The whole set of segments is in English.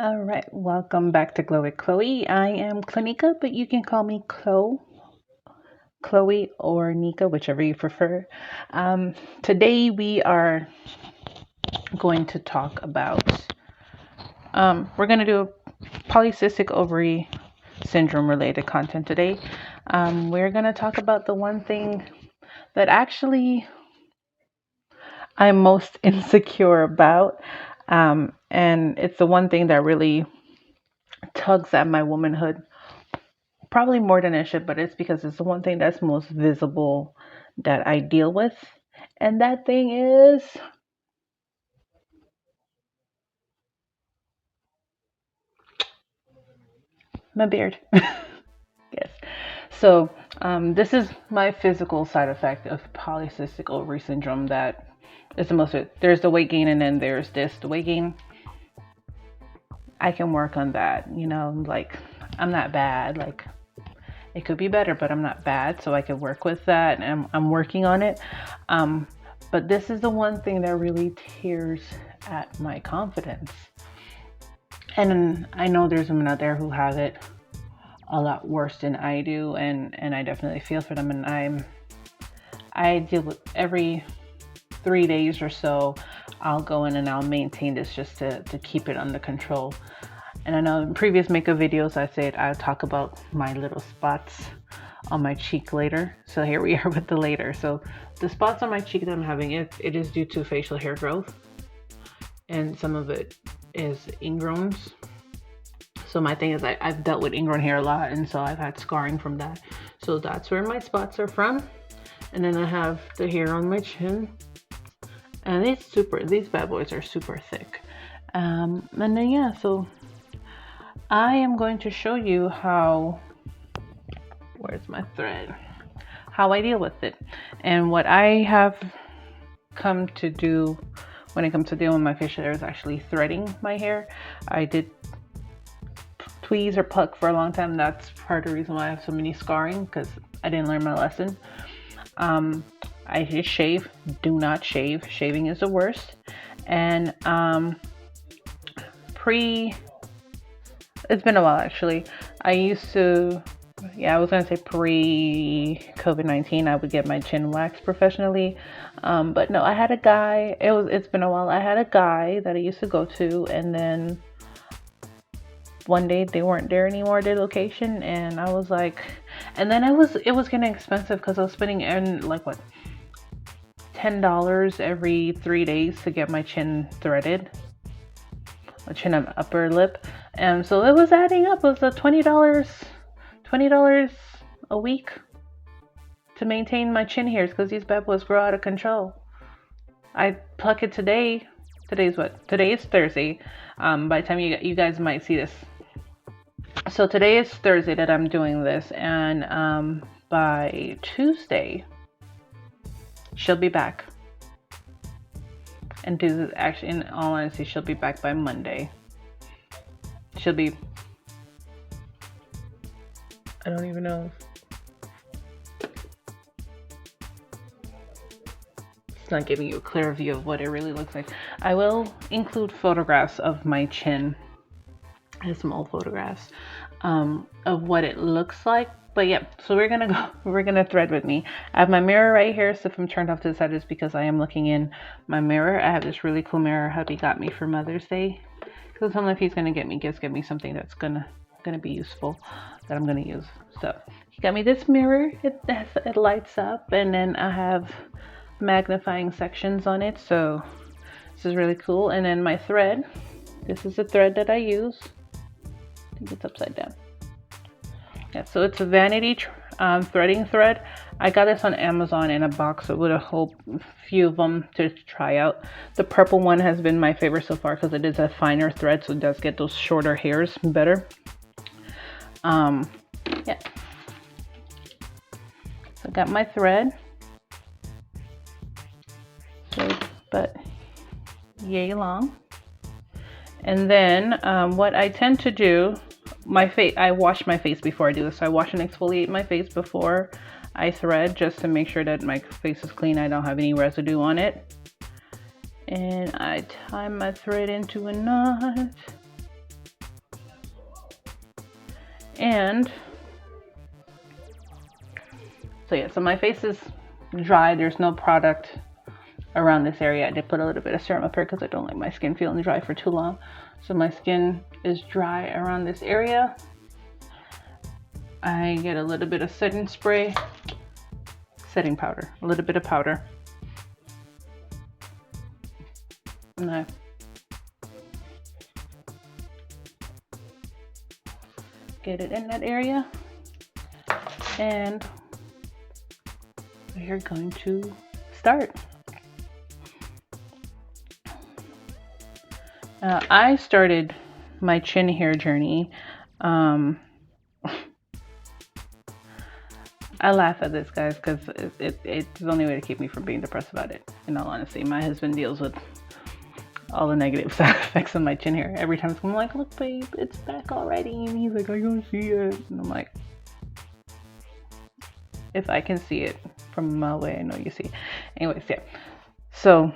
All right, welcome back to Glow with Chloe. I am Clinica, but you can call me Chloe or Nika, whichever you prefer. Today we are going to talk about, we're going to do a polycystic ovary syndrome related content today. We're going to talk about the one thing that actually I'm most insecure about. And it's the one thing that really tugs at my womanhood. Probably more than it should, but it's because it's the one thing that's most visible that I deal with. And that thing is my beard. Yes. So, this is my physical side effect of polycystic ovary syndrome that is the most, there's the weight gain and then there's the weight gain. I can work on that, like I'm not bad. Like it could be better, but I'm not bad. So I can work with that and I'm working on it. But this is the one thing that really tears at my confidence. And I know there's women out there who have it a lot worse than I do, and I definitely feel for them. And I deal with every 3 days or so, I'll go in and I'll maintain this just to keep it under control. And I know in previous makeup videos I said I'll talk about my little spots on my cheek later. So here we are with the later. So the spots on my cheek that I'm having, it is due to facial hair growth. And some of it is ingrowns. So my thing is I've dealt with ingrown hair a lot, and so I've had scarring from that. So that's where my spots are from. And then I have the hair on my chin. And these bad boys are super thick. And then yeah, so I am going to show you where's my thread? How I deal with it. And what I have come to do when it comes to dealing with my facial hair is actually threading my hair. I did tweeze or pluck for a long time. That's part of the reason why I have so many scarring, because I didn't learn my lesson. I just shave. Do not shave. Shaving is the worst. And it's been a while actually. I used to, I was gonna say pre-COVID-19, I would get my chin waxed professionally. But no, I had a guy. It's been a while. I had a guy that I used to go to, and then one day they weren't there anymore, their location, and I was like, and then it was getting expensive because I was spending in like what, $10 every 3 days to get my chin threaded, my chin and upper lip, and so it was adding up. It was a $20 a week to maintain my chin hairs because these bad boys grow out of control. I pluck it today. Today's what? Today is Thursday. By the time you guys might see this. So today is Thursday that I'm doing this, and by Tuesday she'll be back. And actually, in all honesty, she'll be back by Monday. I don't even know. It's not giving you a clear view of what it really looks like. I will include photographs of my chin. I have some old photographs of what it looks like. But yeah, so we're gonna thread with me. I have my mirror right here, so if I'm turned off to the side, it's because I am looking in my mirror. I have this really cool mirror hubby got me for Mother's Day, because sometimes if he's gonna get me me something that's gonna be useful, that I'm gonna use. So he got me this mirror. It lights up, and then I have magnifying sections on it, so this is really cool. And then my thread, this is the thread that I use. I think it's upside down. Yeah, so it's a vanity threading thread. I got this on Amazon in a box with a whole few of them to try out. The purple one has been my favorite so far because it is a finer thread, so it does get those shorter hairs better. Yeah. So I got my thread. So, but yay long. And then what I tend to do, I wash my face before I do this. So I wash and exfoliate my face before I thread, just to make sure that my face is clean. I don't have any residue on it. And I tie my thread into a knot. And so yeah, so my face is dry. There's no product around this area. I did put a little bit of serum up here because I don't like my skin feeling dry for too long. So my skin is dry around this area. I get a little bit of setting spray, setting powder, a little bit of powder. And I get it in that area. And we're going to start. I started my chin hair journey. I laugh at this, guys, because it's the only way to keep me from being depressed about it. In all honesty, my husband deals with all the negative side effects of my chin hair. Every time I'm like, look, babe, it's back already. And he's like, I don't see it. And I'm like, if I can see it from a mile away, I know you see. Anyways, yeah. So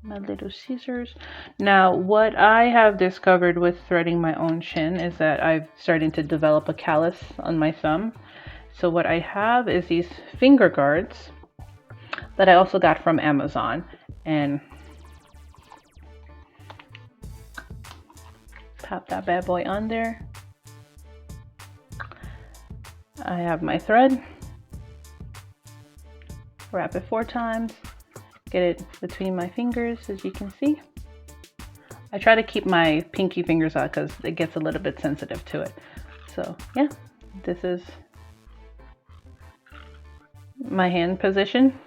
my little scissors. Now, what I have discovered with threading my own chin is that I'm starting to develop a callus on my thumb. So what I have is these finger guards that I also got from Amazon, and pop that bad boy on there. I have my thread, wrap it 4 times, get it between my fingers, as you can see. I try to keep my pinky fingers out because it gets a little bit sensitive to it. So yeah, this is my hand position.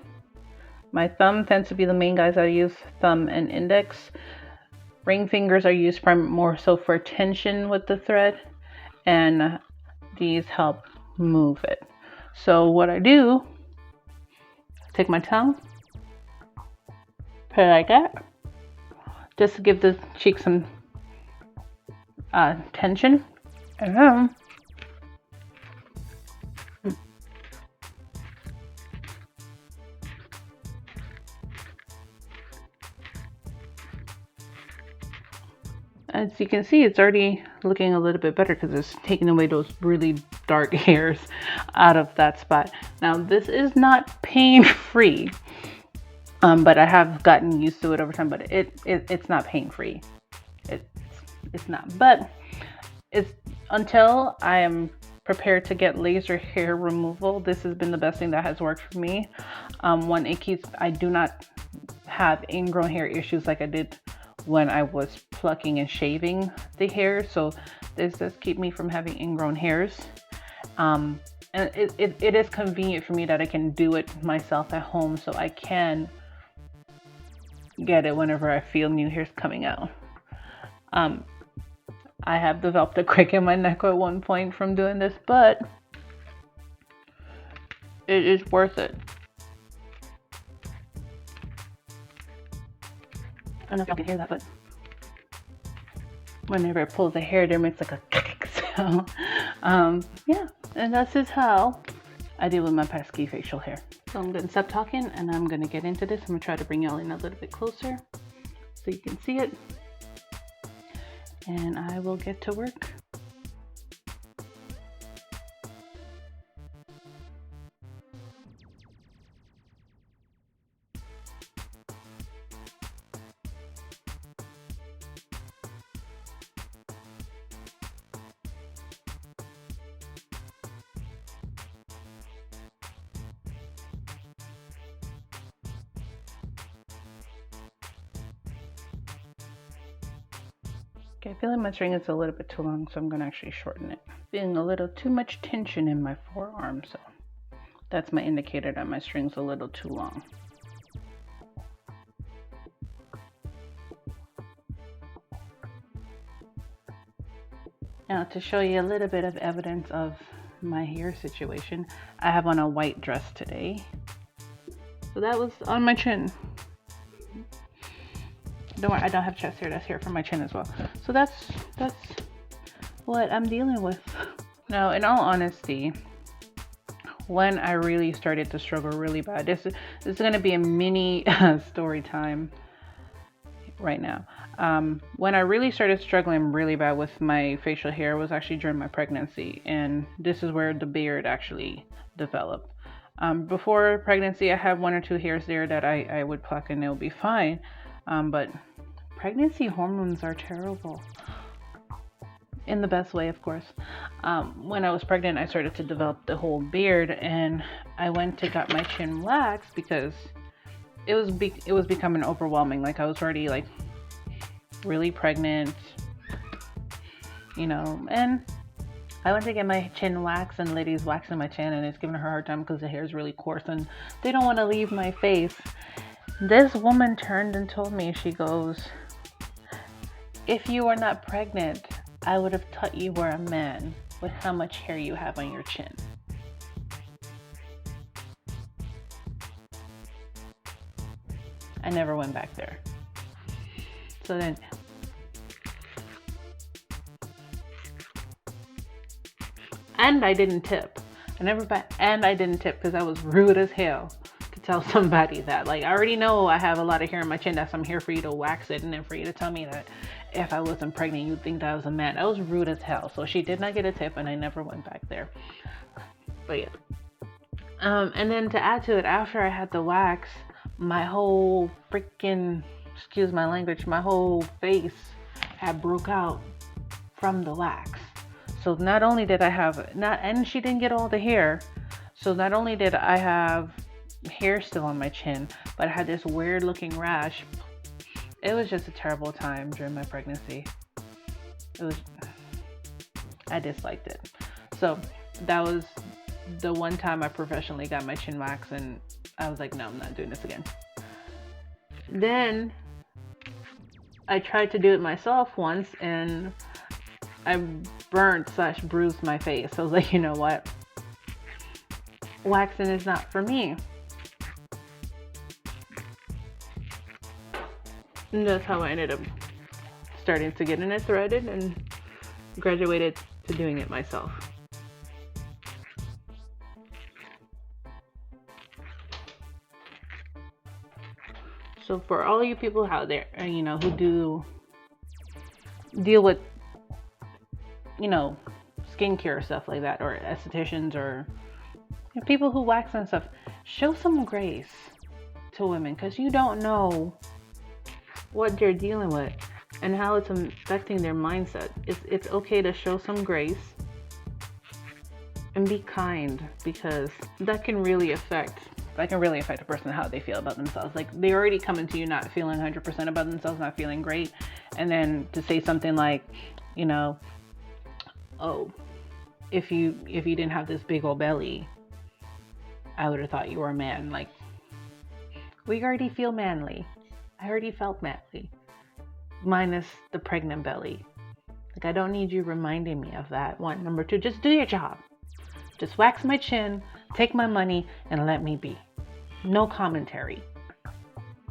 My thumb tends to be the main guys I use, thumb and index. Ring fingers are used more so for tension with the thread, and these help move it. So what I do, take my tongue, put it like that, just to give the cheek some tension, and then as you can see, it's already looking a little bit better because it's taking away those really dark hairs out of that spot. Now, this is not pain-free, but I have gotten used to it over time, but it's not pain-free. It's not, but it's until I am prepared to get laser hair removal, this has been the best thing that has worked for me. One, I do not have ingrown hair issues like I did when I was plucking and shaving the hair. So this does keep me from having ingrown hairs. And it is convenient for me that I can do it myself at home, so I can get it whenever I feel new hairs coming out. I have developed a crick in my neck at one point from doing this, but it is worth it. I don't know if you can hear that, but whenever it pulls the hair, there makes like a sound. Yeah, and that's just how I deal with my pesky facial hair. So I'm gonna stop talking and I'm gonna get into this. I'm gonna try to bring y'all in a little bit closer so you can see it. And I will get to work. Okay, I feel like my string is a little bit too long, so I'm going to actually shorten it. Feeling a little too much tension in my forearm, so that's my indicator that my string's a little too long. Now, to show you a little bit of evidence of my hair situation, I have on a white dress today. So that was on my chin. Don't worry, I don't have chest hair. That's hair from my chin as well. So that's what I'm dealing with. Now, in all honesty, when I really started to struggle really bad, this is going to be a mini story time right now. When I really started struggling really bad with my facial hair was actually during my pregnancy, and this is where the beard actually developed. Before pregnancy, I had one or two hairs there that I would pluck and it would be fine. But pregnancy hormones are terrible. In the best way, of course. When I was pregnant, I started to develop the whole beard, and I went to got my chin waxed because it was becoming overwhelming. Like I was already like really pregnant, and I went to get my chin waxed, and ladies waxing my chin, and it's giving her a hard time because the hair is really coarse and they don't want to leave my face. This woman turned and told me, she goes, "If you were not pregnant, I would have thought you were a man with how much hair you have on your chin." I never went back there. So then, and I didn't tip. I didn't tip because I was rude as hell to tell somebody that. Like, I already know I have a lot of hair on my chin. That's I'm here for you to wax it, and then for you to tell me that if I wasn't pregnant, you'd think that I was a man. I was rude as hell. So she did not get a tip, and I never went back there. But yeah. And then to add to it, after I had the wax, my whole freaking, excuse my language, my whole face had broke out from the wax. So not only did I have, and she didn't get all the hair. So not only did I have hair still on my chin, but I had this weird looking rash. It was just a terrible time during my pregnancy. I disliked it. So that was the one time I professionally got my chin wax, and I was like, no, I'm not doing this again. Then I tried to do it myself once, and I burnt/bruised my face. I was like, you know what? Waxing is not for me. And that's how I ended up starting to get in it threaded and graduated to doing it myself. So for all you people out there, who do deal with, skincare stuff like that, or estheticians, or people who wax and stuff, show some grace to women, because you don't know what they're dealing with and how it's affecting their mindset. It's okay to show some grace and be kind, because that can really affect a person, how they feel about themselves. Like, they already coming to you not feeling 100% about themselves, not feeling great, and then to say something like, oh, if you didn't have this big old belly, I would have thought you were a man. Like, we already feel manly. I already felt manly, minus the pregnant belly. Like, I don't need you reminding me of that. One. Number two, just do your job. Just wax my chin, take my money, and let me be. No commentary.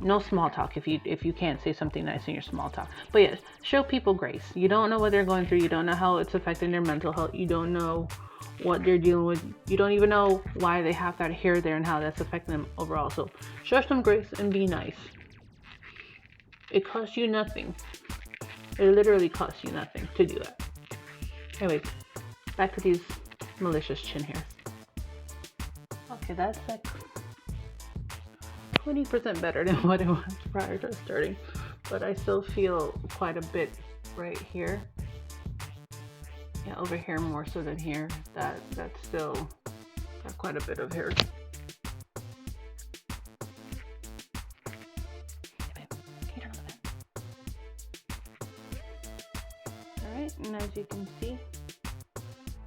No small talk if you can't say something nice in your small talk. But yes, show people grace. You don't know what they're going through. You don't know how it's affecting their mental health. You don't know what they're dealing with. You don't even know why they have that hair there and how that's affecting them overall. So show some grace and be nice. It costs you nothing. It literally costs you nothing to do that. Anyways, back to these malicious chin hairs. Okay, that's like 20% better than what it was prior to starting, but I still feel quite a bit right here. Yeah, over here more so than here. That's still got quite a bit of hair. Alright, and as you can see,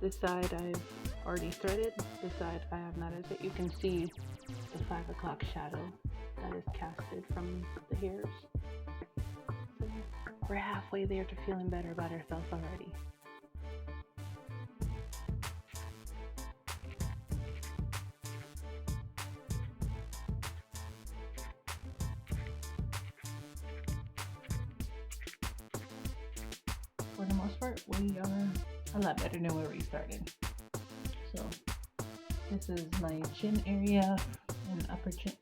this side I've already threaded, this side I have not as yet. You can see the 5 o'clock shadow that is casted from the hairs. So we're halfway there to feeling better about ourselves already. For the most part, we are a lot better than where we started. So this is my chin area and upper chin.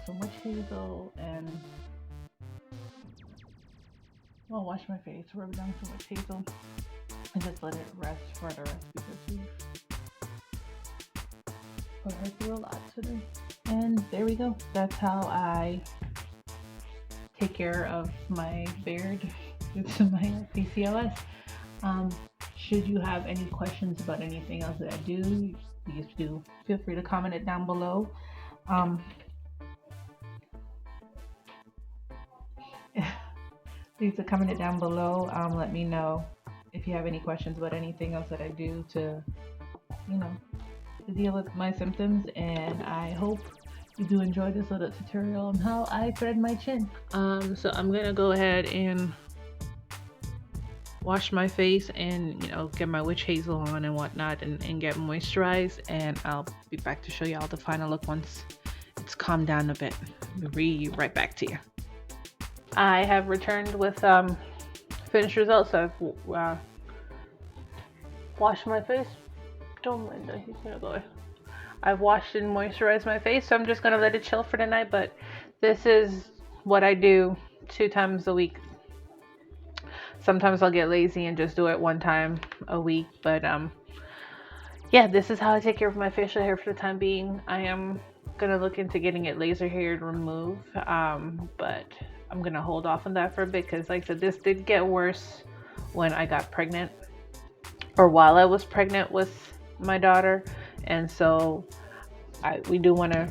so much hazel and wash my face, rub down so much hazel, and just let it rest for the rest because we've put her through a lot today. And there we go. That's how I take care of my beard due to my PCOS. Should you have any questions about anything else that I do, please do feel free to comment it down below. Please comment it down below. Let me know if you have any questions about anything else that I do to deal with my symptoms. And I hope you do enjoy this little tutorial on how I thread my chin. So I'm gonna go ahead and wash my face and get my witch hazel on and whatnot and get moisturized, and I'll be back to show y'all the final look once it's calmed down a bit. I'll be right back to you. I have returned with finished results. I've washed my face. Don't mind that, he's gonna go away. I've washed and moisturized my face, so I'm just gonna let it chill for the night. But this is what I do 2 times a week. Sometimes I'll get lazy and just do it 1 time a week, but yeah, this is how I take care of my facial hair for the time being. I am gonna look into getting it laser haired removed, but I'm gonna hold off on that for a bit because, like I said, this did get worse when I got pregnant, or while I was pregnant with my daughter, and so we do want to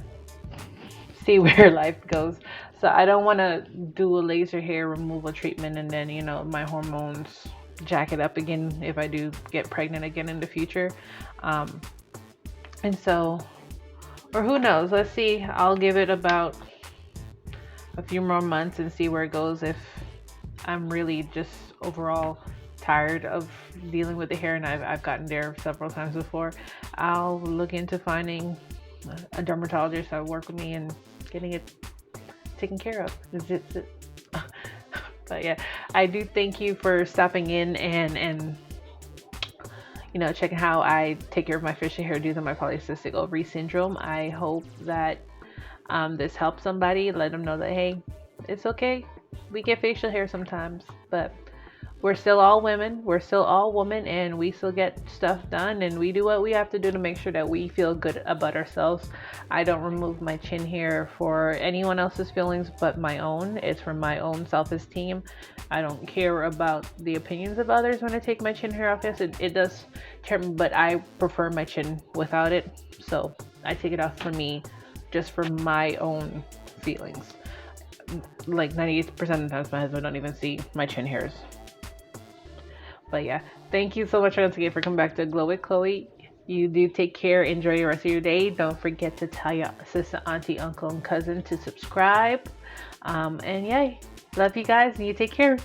see where life goes. So I don't want to do a laser hair removal treatment and then my hormones jack it up again if I do get pregnant again in the future. And so, or who knows, let's see. I'll give it about a few more months and see where it goes. If I'm really just overall tired of dealing with the hair, and I've gotten there several times before, I'll look into finding a dermatologist that will work with me and getting it taken care of. But yeah, I do thank you for stopping in and checking how I take care of my facial hair due to my polycystic ovary syndrome. I hope that this helps somebody. Let them know that, hey, it's okay, we get facial hair sometimes, but we're still all women, we're still all women, and we still get stuff done, and we do what we have to do to make sure that we feel good about ourselves. I don't remove my chin hair for anyone else's feelings but my own. It's for my own self-esteem. I don't care about the opinions of others when I take my chin hair off. Yes, it does tear me, but I prefer my chin without it, so I take it off for me, just for my own feelings. Like 98% of the times my husband don't even see my chin hairs. But yeah, thank you so much once again for coming back to Glow with Chloe. You do take care. Enjoy the rest of your day. Don't forget to tell your sister, auntie, uncle, and cousin to subscribe. And yay, love you guys, and you take care.